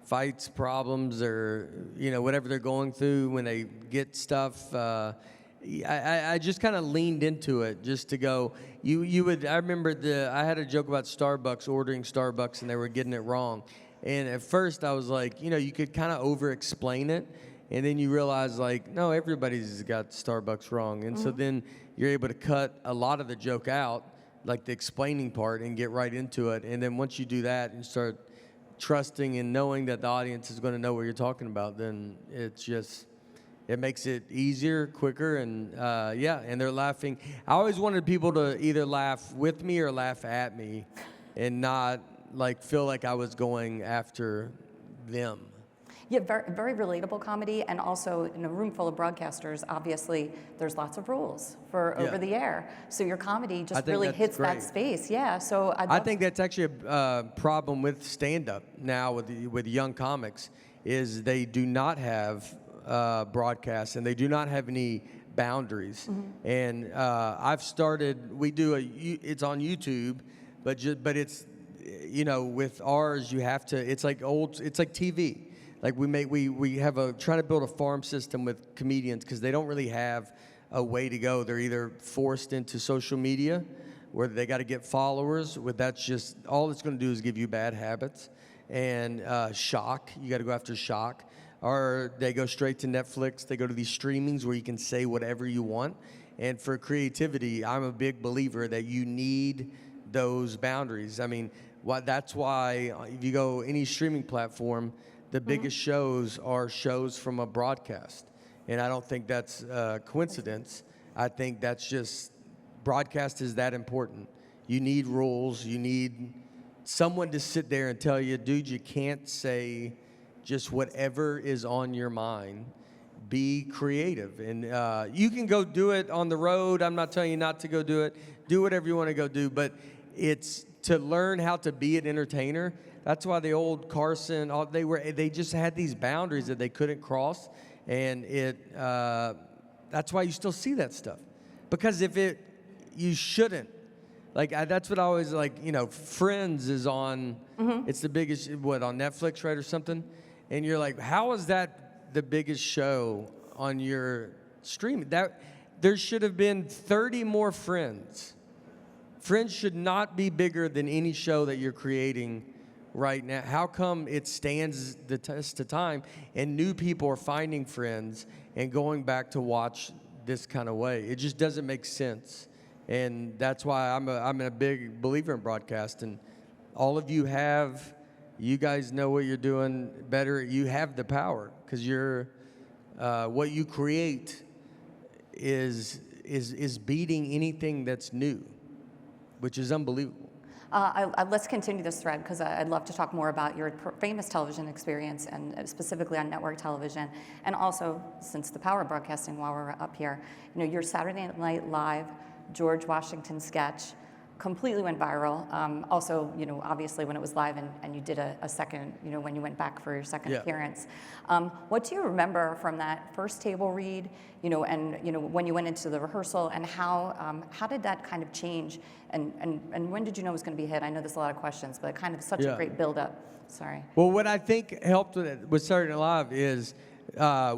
fights, problems, or, whatever they're going through when they get stuff. I just kind of leaned into it just to go, I remember I had a joke about Starbucks, ordering Starbucks, and they were getting it wrong. And at first I was like, you could kind of over-explain it, and then you realize, like, no, everybody's got Starbucks wrong. And so then you're able to cut a lot of the joke out, like the explaining part, and get right into it. And then once you do that and start trusting and knowing that the audience is going to know what you're talking about, then it makes it easier, quicker, and and they're laughing. I always wanted people to either laugh with me or laugh at me and not feel like I was going after them. Yeah, very, very relatable comedy, and also in a room full of broadcasters, obviously there's lots of rules for over the air. So your comedy just really hits that space. Yeah, so I think that's actually a problem with stand-up now with young comics, is they do not have broadcasts, and they do not have any boundaries. And I've started. It's on YouTube, but it's. With ours, you have to. It's like TV. Like we have trying to build a farm system with comedians because they don't really have a way to go. They're either forced into social media, where they got to get followers. That's just all it's going to do is give you bad habits, and shock. You got to go after shock, or they go straight to Netflix. They go to these streamings where you can say whatever you want. And for creativity, I'm a big believer that you need those boundaries. That's why if you go any streaming platform, the biggest shows are shows from a broadcast. And I don't think that's a coincidence. I think that's just, broadcast is that important. You need rules. You need someone to sit there and tell you, dude, you can't say just whatever is on your mind. Be creative. And you can go do it on the road. I'm not telling you not to go do it. Do whatever you want to go do. But it's to learn how to be an entertainer. That's why the old Carson, they just had these boundaries that they couldn't cross. And that's why you still see that stuff. Because you shouldn't. That's what I always Friends is on, it's the biggest, on Netflix, right, or something? And you're like, how is that the biggest show on your stream? There should have been 30 more Friends. Friends should not be bigger than any show that you're creating right now. How come it stands the test of time and new people are finding Friends and going back to watch this kind of way? It just doesn't make sense. And that's why I'm a big believer in broadcast. And all of you guys know what you're doing better. You have the power because what you create is beating anything that's new, which is unbelievable. Let's continue this thread because I'd love to talk more about your famous television experience and specifically on network television. And also, since the power of broadcasting while we're up here, your Saturday Night Live George Washington sketch completely went viral. Also, obviously when it was live and you did a second, when you went back for your second appearance. What do you remember from that first table read, and when you went into the rehearsal, and how did that kind of change, and when did you know it was going to be a hit? I know there's a lot of questions, but kind of such a great build-up. Sorry. Well, what I think helped with Saturday Night Live is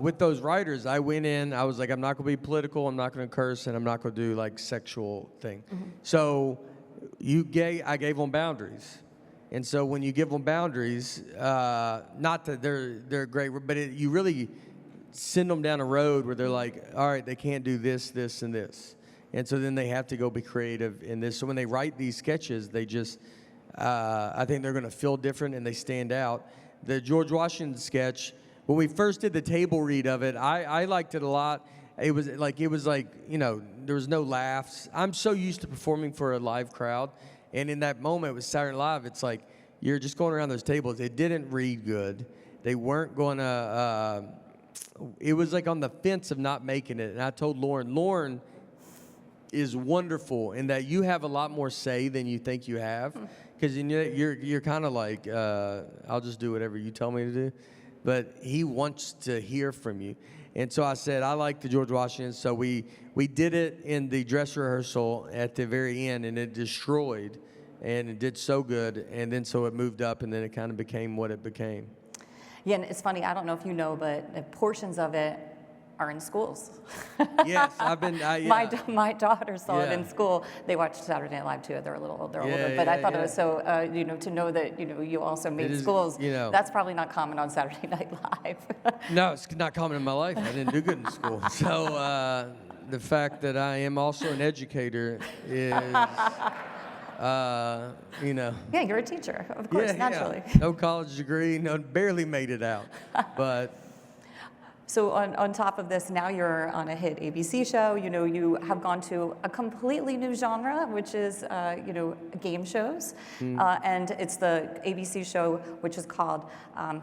with those writers, I went in, I was like, I'm not going to be political, I'm not going to curse, and I'm not going to do like sexual thing. So I gave them boundaries. And so when you give them boundaries, not that they're great, but you really send them down a road where they're like, all right, they can't do this, this, and this. And so then they have to go be creative in this. So when they write these sketches, they just, I think they're going to feel different and they stand out. The George Washington sketch, when we first did the table read of it, I liked it a lot. It was like, there was no laughs. I'm so used to performing for a live crowd. And in that moment with Saturday Night Live, it's like, you're just going around those tables. It didn't read good. They weren't going to, it was like on the fence of not making it. And I told Lauren is wonderful in that you have a lot more say than you think you have. Because you're kind of like, I'll just do whatever you tell me to do. But he wants to hear from you. And so I said, I like the George Washington. So we did it in the dress rehearsal at the very end, and it destroyed. And it did so good. And then so it moved up, and then it kind of became what it became. Yeah, and it's funny, I don't know if you know, but portions of it are in schools. Yes, I've been. Yeah. My daughter saw it in school. They watched Saturday Night Live too. They're a little older, but I thought it was so to know that you also made schools. That's probably not common on Saturday Night Live. No, it's not common in my life. I didn't do good in school. So the fact that I am also an educator is. Yeah, you're a teacher, of course, naturally. Yeah. No college degree, barely made it out, but. So on top of this, now you're on a hit ABC show. You have gone to a completely new genre, which is game shows, and it's the ABC show which is called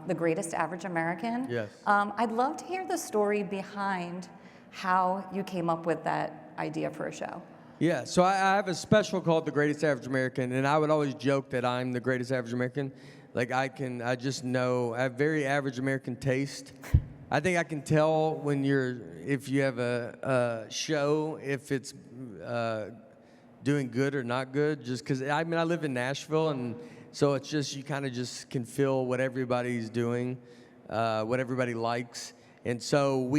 The Greatest Average American. Yes. I'd love to hear the story behind how you came up with that idea for a show. Yeah, so I have a special called The Greatest Average American, and I would always joke that I'm the greatest average American. Like I have very average American taste. I think I can tell if you have a show, if it's doing good or not good, just because, I live in Nashville, and so it's just, you kind of just can feel what everybody's doing, what everybody likes. And so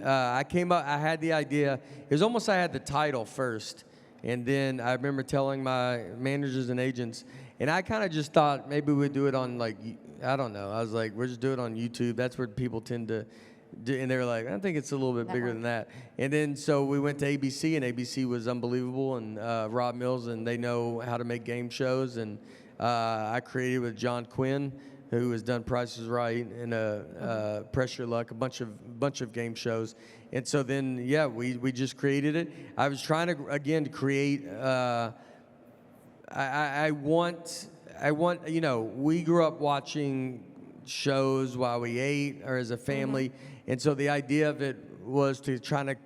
I came up, I had the idea, it was almost I had the title first, and then I remember telling my managers and agents, and I kind of just thought maybe we'd do it on I don't know. I was like, we'll just do it on YouTube. That's where people tend to do. And they were like, I think it's a little bit bigger than that. And then so we went to ABC, and ABC was unbelievable, and Rob Mills, and they know how to make game shows. And I created with John Quinn, who has done Price is Right and Pressure Luck, a bunch of game shows. And so then, we just created it. I was trying to, again, to create, I want, we grew up watching shows while we ate or as a family. And so the idea of it was to try to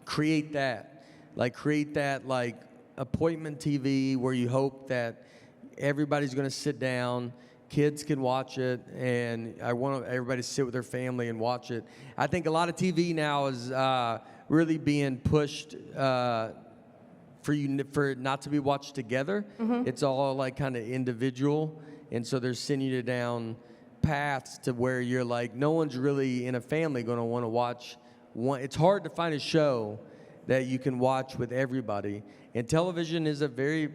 create that appointment TV where you hope that everybody's going to sit down, kids can watch it, and I want everybody to sit with their family and watch it. I think a lot of TV now is really being pushed for it not to be watched together. It's all like kind of individual, and so they're sending you down paths to where you're like, no one's really in a family going to want to watch one. It's hard to find a show that you can watch with everybody, and television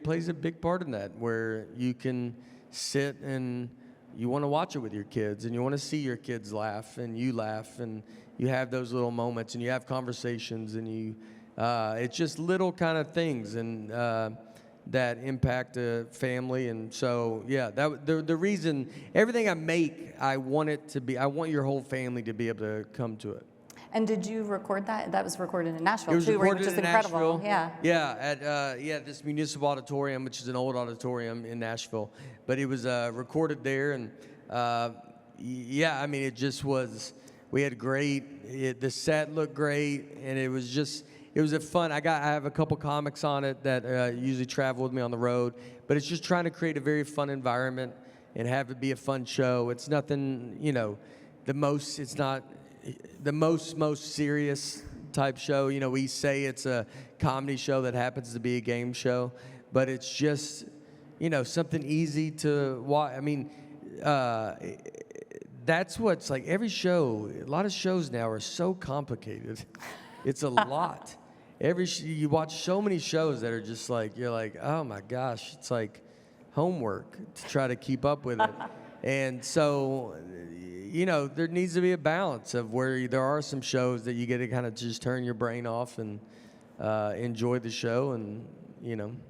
plays a big part in that, where you can sit and you want to watch it with your kids, and you want to see your kids laugh, and you have those little moments, and you have conversations, and it's just little kind of things, and that impact a family. And so, the reason everything I make, I want your whole family to be able to come to it. And did you record that? That was recorded in Nashville, it was too, recorded which is in incredible. Nashville. Yeah, at this municipal auditorium, which is an old auditorium in Nashville. But it was recorded there, and it just was. We had the set looked great, and it was just. was a fun. I have a couple comics on it that usually travel with me on the road, but it's just trying to create a very fun environment and have it be a fun show. It's nothing, it's not the most serious type show. We say it's a comedy show that happens to be a game show, but it's just, something easy to watch. I mean, that's what's like every show. A lot of shows now are so complicated. It's a lot. You watch so many shows that are just like, you're like, oh my gosh, it's like homework to try to keep up with it. And so, there needs to be a balance of where there are some shows that you get to kind of just turn your brain off and enjoy the show, and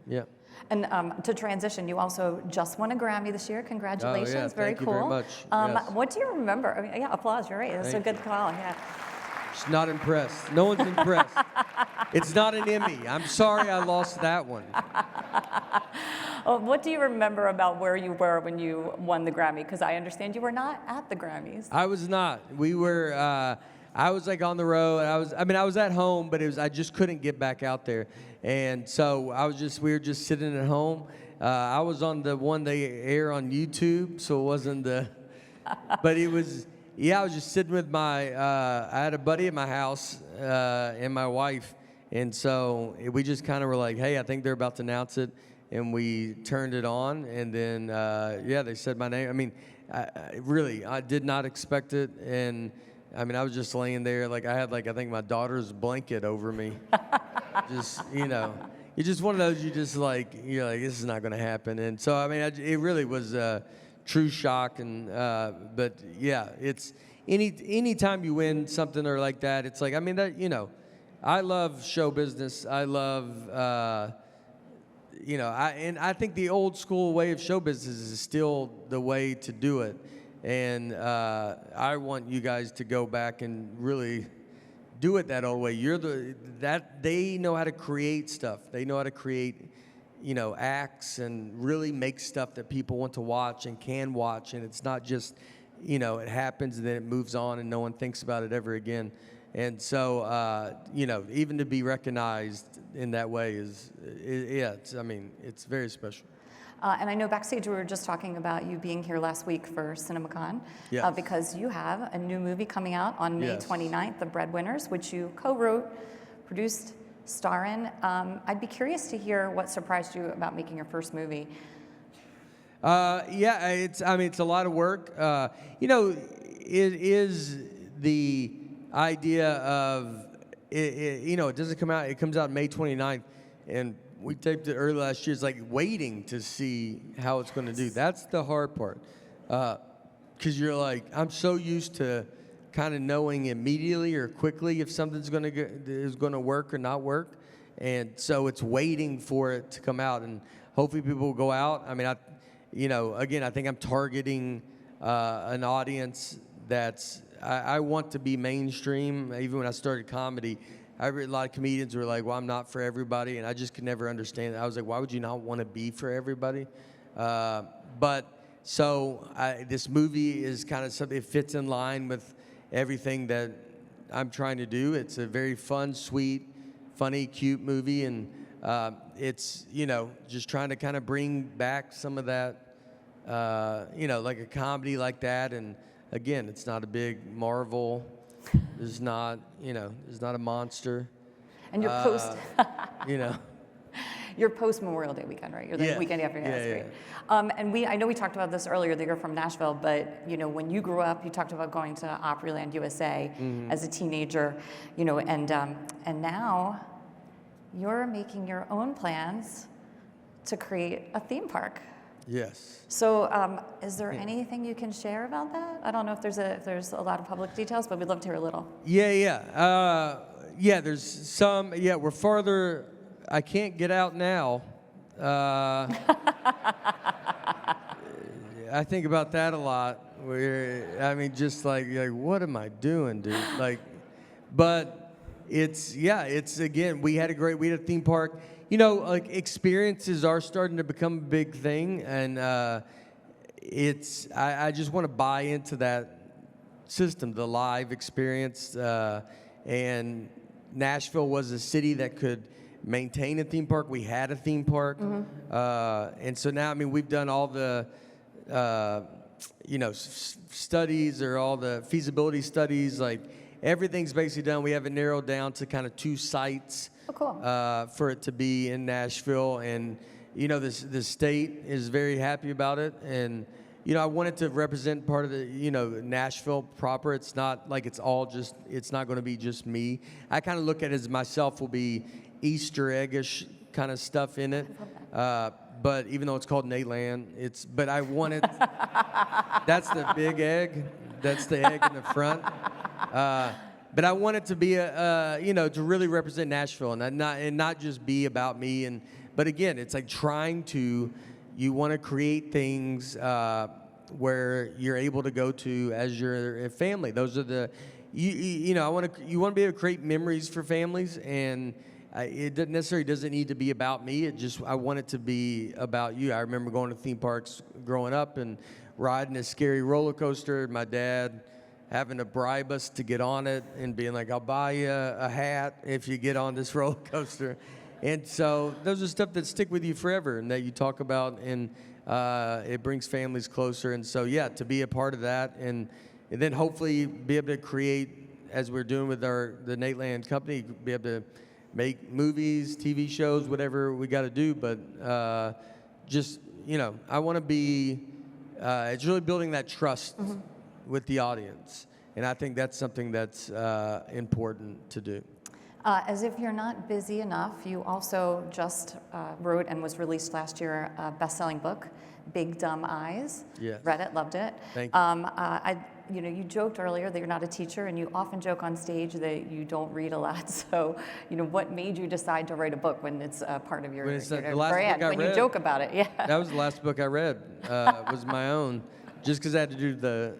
yeah. And to transition, you also just won a Grammy this year. Congratulations, oh, yeah. Very Thank cool. You very much. Yes. What do you remember? I mean, yeah, applause. You're right. That's a good call. Yeah. Just not impressed. No one's impressed. It's not an Emmy. I'm sorry I lost that one. What do you remember about where you were when you won the Grammy? Because I understand you were not at the Grammys. I was not. We were. I was like on the road. I was at home, but I just couldn't get back out there, and so we were just sitting at home. I was on the one they air on YouTube, so it wasn't the. But it was. Yeah, I was just sitting with I had a buddy at my house and my wife, and so we just kind of were like, hey, I think they're about to announce it, and we turned it on, and then, they said my name. I mean, I did not expect it, and I mean, I was just laying there, like I had I think my daughter's blanket over me. Just, it's just one of those, you're like, this is not going to happen, and so, I mean, it really was true shock, and but yeah, it's any time you win something or like that, it's like, I mean, that I love show business. I love I think the old school way of show business is still the way to do it, and I want you guys to go back and really do it that old way. They know how to create stuff. They know how to create acts and really make stuff that people want to watch and can watch, and it's not just, it happens and then it moves on and no one thinks about it ever again. And so, even to be recognized in that way it's very special. And I know backstage we were just talking about you being here last week for CinemaCon, yes. Because you have a new movie coming out on May 29th, The Breadwinners, which you co-wrote, produced, star in. I'd be curious to hear what surprised you about making your first movie. It's a lot of work. It is the idea of, it doesn't come out, it comes out May 29th, and we taped it early last year. It's like waiting to see how it's going to do. That's the hard part. Because you're like, I'm so used to kind of knowing immediately or quickly if something's is going to work or not work, and so it's waiting for it to come out, and hopefully people will go out. I mean, I think I'm targeting an audience that's I want to be mainstream. Even when I started comedy, I read a lot of comedians who were like, well, I'm not for everybody, and I just could never understand it. I was like, why would you not want to be for everybody? This movie is kind of something, it fits in line with everything that I'm trying to do. It's a very fun, sweet, funny, cute movie, and it's, just trying to kind of bring back some of that, like a comedy like that. And again, it's not a big Marvel. There's not, there's not a monster. And your Your post-Memorial Day weekend, right? You're the weekend after. That's great. And I know we talked about this earlier, that you're from Nashville, but when you grew up, you talked about going to Opryland USA as a teenager, and now you're making your own plans to create a theme park. Yes. So is there anything you can share about that? I don't know if there's a lot of public details, but we'd love to hear a little. There's some. Yeah, we're farther. I can't get out now. I think about that a lot. Just like what am I doing, dude? But it's again, we had a theme park. Experiences are starting to become a big thing, and I just want to buy into that system, the live experience, and Nashville was a city that could maintain a theme park. We had a theme park. And so now, I mean, we've done all the, studies or all the feasibility studies. Like, everything's basically done. We have it narrowed down to kind of 2 sites for it to be in Nashville. And, the state is very happy about it. And, I wanted to represent part of the, Nashville proper. It's not like it's not going to be just me. I kind of look at it as myself will be Easter eggish kind of stuff in it. But even though it's called Nayland, but I wanted, that's the big egg. That's the egg in the front. But I want it to be to really represent Nashville and not just be about me. But again, it's like you want to create things where you're able to go to as your family. Those are you want to be able to create memories for families, and it doesn't need to be about me. I want it to be about you. I remember going to theme parks growing up and riding a scary roller coaster. My dad having to bribe us to get on it and being like, "I'll buy you a hat if you get on this roller coaster." And so those are stuff that stick with you forever and that you talk about, and it brings families closer. And so, yeah, to be a part of that, and then hopefully be able to create, as we're doing with the Nateland company, be able to make movies, TV shows, whatever we got to do. But I want to be, it's really building that trust with the audience. And I think that's something that's important to do. As if you're not busy enough, you also just wrote and was released last year a best-selling book, Big Dumb Eyes. Yes. Read it, loved it. Thank you. You joked earlier that you're not a teacher, and you often joke on stage that you don't read a lot. So, what made you decide to write a book when it's part of your the brand? last book I When read, you joke about it, yeah. That was the last book I read. Was my own, just because I had to do the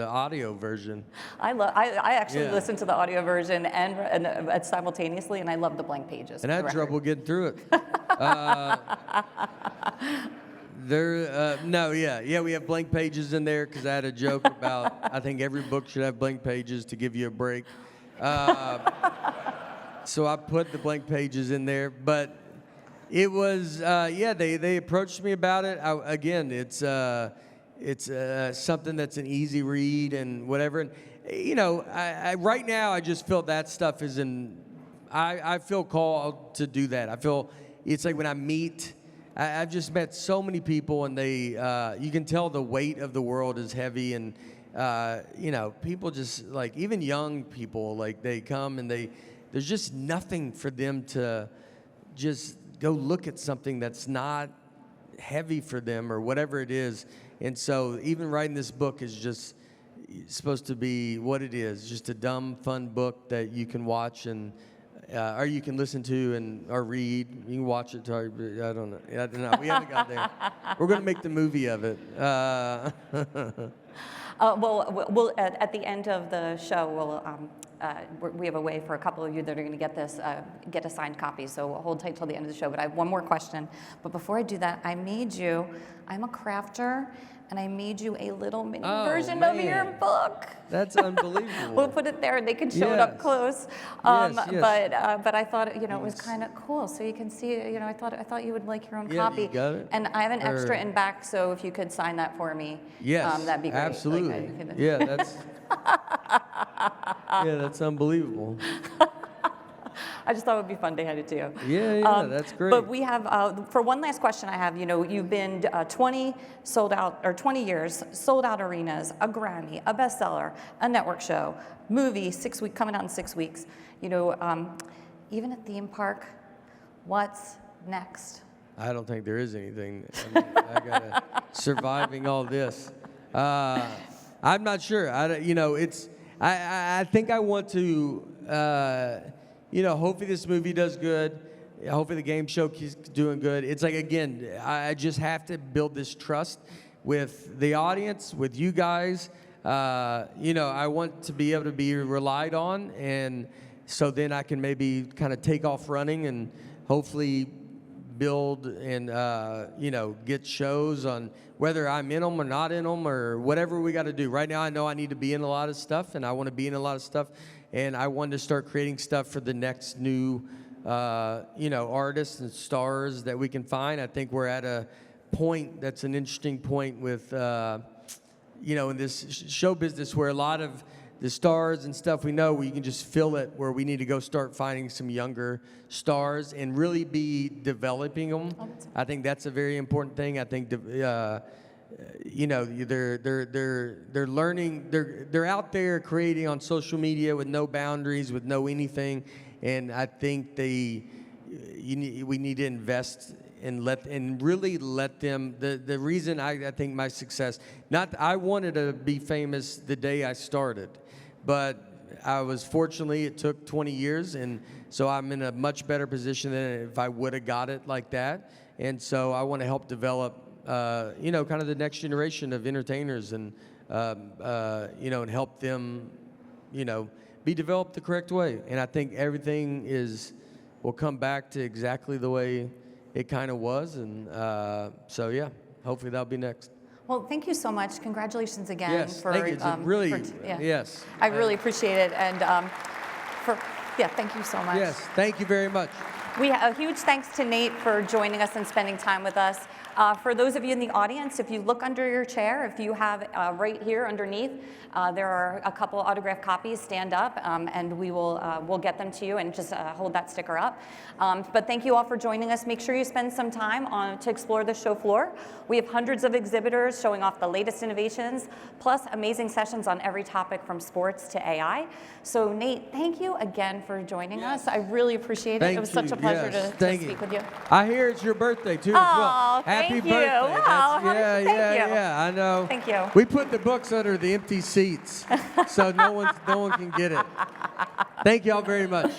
audio version. I actually listened to the audio version and simultaneously, and I love the blank pages. And I had trouble getting through it. We have blank pages in there because I had a joke about I think every book should have blank pages to give you a break. So I put the blank pages in there, but it was they approached me about it. It's something that's an easy read and whatever. And I right now I just feel that stuff is I feel called to do that. I feel it's like when I meet. I've just met so many people, and you can tell the weight of the world is heavy, and people just like even young people, like they come and there's just nothing for them to just go look at something that's not heavy for them or whatever it is. And so even writing this book is just supposed to be what it is, just a dumb, fun book that you can watch or you can listen to or read. You can watch it. I don't know. We haven't got there. We're going to make the movie of it. We'll at the end of the show, we have a way for a couple of you that are going to get a signed copy. So we'll hold tight till the end of the show. But I have one more question. But before I do that, I'm a crafter, and I made you a little mini version of your book. That's unbelievable. We'll put it there, and they can show it up close. Yes. But I thought it was kind of cool, so you can see. I thought you would like your own copy. You got it. And I have an extra in back, so if you could sign that for me, yes, that'd be great. Absolutely. That's that's unbelievable. I just thought it would be fun to hand it to you. Yeah, that's great. But we have, for one last question I have, you've been 20 years, sold out arenas, a Grammy, a bestseller, a network show, movie, coming out in 6 weeks. Even at theme park, what's next? I don't think there is anything. I gotta surviving all this. I'm not sure. I think I want to. Hopefully this movie does good. Hopefully the game show keeps doing good. It's like, again, I just have to build this trust with the audience, with you guys. I want to be able to be relied on, and so then I can maybe kind of take off running and hopefully build and, get shows on whether I'm in them or not in them or whatever we got to do. Right now, I know I need to be in a lot of stuff, and I want to be in a lot of stuff, and I wanted to start creating stuff for the next new, artists and stars that we can find. I think we're at a point that's an interesting point with, in this show business where a lot of the stars and stuff we know, we can just fill it, where we need to go start finding some younger stars and really be developing them. I think that's a very important thing. I think, they're learning, they're out there creating on social media with no boundaries, with no anything, and I think we need to invest and really let them. The reason I think my success, I wanted to be famous the day I started, but I was fortunately, it took 20 years, and so I'm in a much better position than if I would have got it like that. And so I want to help develop, kind of the next generation of entertainers, and and help them, be developed the correct way. And I think everything will come back to exactly the way it kind of was, and hopefully that'll be next. Well, thank you so much. Congratulations again. Yes, thank you. Yes. I really appreciate it, and thank you so much. Yes, thank you very much. A huge thanks to Nate for joining us and spending time with us. For those of you in the audience, if you look under your chair, if you have right here underneath, there are a couple autographed copies. Stand up, and we'll get them to you, and just hold that sticker up. But thank you all for joining us. Make sure you spend some time to explore the show floor. We have hundreds of exhibitors showing off the latest innovations, plus amazing sessions on every topic from sports to AI. So Nate, thank you again for joining us. I really appreciate it. It was such a pleasure to speak with you. I hear it's your birthday too as well. Happy birthday. Wow. Thank you. I know. Thank you. We put the books under the empty seats so no one can get it. Thank y'all very much.